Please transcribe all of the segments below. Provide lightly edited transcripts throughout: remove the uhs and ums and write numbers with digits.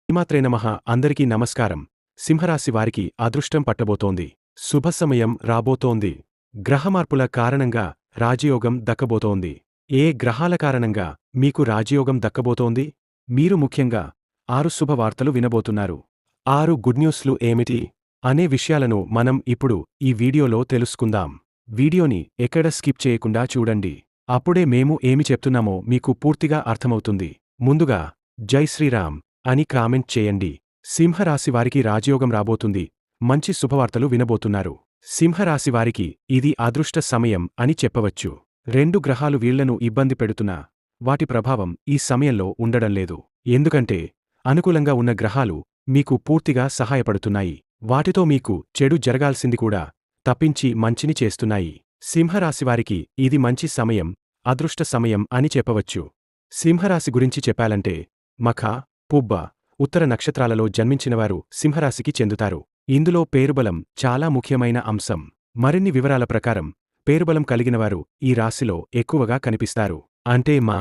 శ్రీమాత్రే నమః. అందరికీ నమస్కారం. సింహరాశి వారికి అదృష్టం పట్టబోతోంది. శుభసమయం రాబోతోంది. గ్రహమార్పుల కారణంగా రాజయోగం దక్కబోతోంది. ఏ గ్రహాల కారణంగా మీకు రాజయోగం దక్కబోతోంది? మీరు ముఖ్యంగా 6 శుభవార్తలు వినబోతున్నారు. 6 గుడ్ న్యూస్లు ఏమిటి అనే విషయాలను మనం ఇప్పుడు ఈ వీడియోలో తెలుసుకుందాం. వీడియోని ఎక్కడ స్కిప్ చేయకుండా చూడండి. అప్పుడే మేము ఏమి చెప్తున్నామో మీకు పూర్తిగా అర్థమవుతుంది. ముందుగా జై శ్రీరామ్ అని కామెంట్ చేయండి. సింహరాశివారికి రాజయోగం రాబోతుంది. మంచి శుభవార్తలు వినబోతున్నారు. సింహరాశివారికి ఇది అదృష్ట సమయం అని చెప్పవచ్చు. 2 గ్రహాలు వీళ్లను ఇబ్బంది పెడుతున్నా వాటి ప్రభావం ఈ సమయంలో ఉండడంలేదు. ఎందుకంటే అనుకూలంగా ఉన్న గ్రహాలు మీకు పూర్తిగా సహాయపడుతున్నాయి. వాటితో మీకు చెడు జరగాల్సింది కూడా తప్పించి మంచిని చేస్తున్నాయి. సింహరాశివారికి ఇది మంచి సమయం, అదృష్ట సమయం అని చెప్పవచ్చు. సింహరాశి గురించి చెప్పాలంటే మఖ, పుబ్బ, ఉత్తర నక్షత్రాలలో జన్మించినవారు సింహరాశికి చెందుతారు. ఇందులో పేరుబలం చాలా ముఖ్యమైన అంశం. మరిన్ని వివరాల ప్రకారం పేరుబలం కలిగినవారు ఈ రాశిలో ఎక్కువగా కనిపిస్తారు. అంటే మా,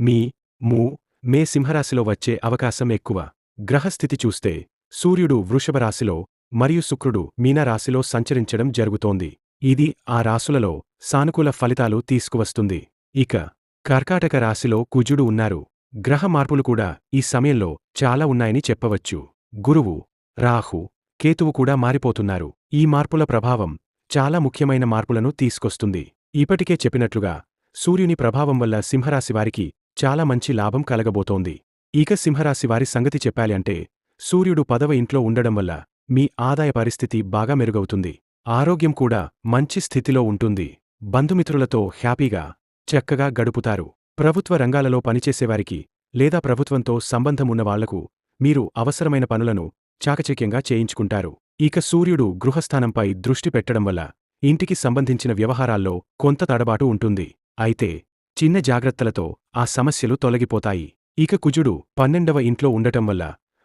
మీ, ము, మే సింహరాశిలో వచ్చే అవకాశం ఎక్కువ. గ్రహస్థితి చూస్తే సూర్యుడు వృషభ రాశిలో మరియు శుక్రుడు మీనరాశిలో సంచరించడం జరుగుతోంది. ఇది ఆ రాశులలో సానుకూల ఫలితాలు తీసుకువస్తుంది. ఇక కర్కాటక రాశిలో కుజుడు ఉన్నారు. గ్రహ మార్పులు కూడా ఈ సమయంలో చాలా ఉన్నాయని చెప్పవచ్చు. గురువు, రాహు, కేతువు కూడా మారిపోతున్నారు. ఈ మార్పుల ప్రభావం చాలా ముఖ్యమైన మార్పులను తీసుకొస్తుంది. ఇప్పటికే చెప్పినట్లుగా సూర్యుని ప్రభావం వల్ల సింహరాశివారికి చాలా మంచి లాభం కలగబోతోంది. ఇక సింహరాశివారి సంగతి చెప్పాలి అంటే సూర్యుడు 10వ ఇంట్లో ఉండడం వల్ల మీ ఆదాయ పరిస్థితి బాగా మెరుగవుతుంది. ఆరోగ్యం కూడా మంచి స్థితిలో ఉంటుంది. బంధుమిత్రులతో హ్యాపీగా చక్కగా గడుపుతారు. ప్రభుత్వ రంగాలలో పనిచేసేవారికి లేదా ప్రభుత్వంతో సంబంధం ఉన్నవాళ్లకు మీరు అవసరమైన పనులను చాకచక్యంగా చేయించుకుంటారు. ఇక సూర్యుడు గృహస్థానంపై దృష్టి పెట్టడం వల్ల ఇంటికి సంబంధించిన వ్యవహారాల్లో కొంత తడబాటు ఉంటుంది. అయితే చిన్న జాగ్రత్తలతో ఆ సమస్యలు తొలగిపోతాయి. ఇక కుజుడు 12వ ఇంట్లో ఉండటం వల్ల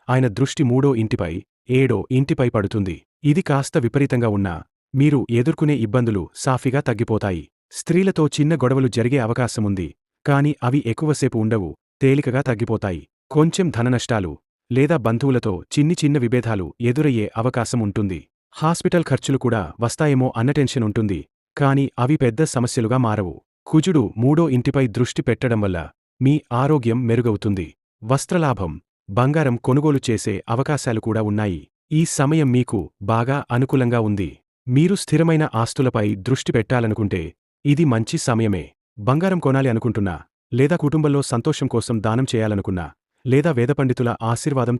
ఆయన దృష్టి 3వ ఇంటిపై, 7వ ఇంటిపై పడుతుంది. ఇది కాస్త విపరీతంగా ఉన్నా మీరు ఎదుర్కొనే ఇబ్బందులు సాఫీగా తగ్గిపోతాయి. స్త్రీలతో చిన్న గొడవలు జరిగే అవకాశముంది. కాని అవి ఎక్కువసేపు ఉండవు, తేలికగా తగ్గిపోతాయి. కొంచెం ధననష్టాలు లేదా బంధువులతో చిన్న విభేదాలు ఎదురయ్యే అవకాశం ఉంటుంది. హాస్పిటల్ ఖర్చులు కూడా వస్తాయేమో అన్న టెన్షన్ ఉంటుంది. కాని అవి పెద్ద సమస్యలుగా మారవు. కుజుడు 3వ ఇంటిపై దృష్టి పెట్టడం వల్ల మీ ఆరోగ్యం మెరుగవుతుంది. వస్త్రలాభం, బంగారం కొనుగోలు చేసే అవకాశాలు కూడా ఉన్నాయి. ఈ సమయం మీకు బాగా అనుకూలంగా ఉంది. మీరు స్థిరమైన ఆస్తులపై దృష్టి పెట్టాలనుకుంటే ఇది మంచి సమయమే. బంగారం కొనాలి అనుకుంటున్నా, లేదా కుటుంబంలో సంతోషం కోసం దానం చేయాలనుకున్నా, లేదా వేదపండితుల ఆశీర్వాదం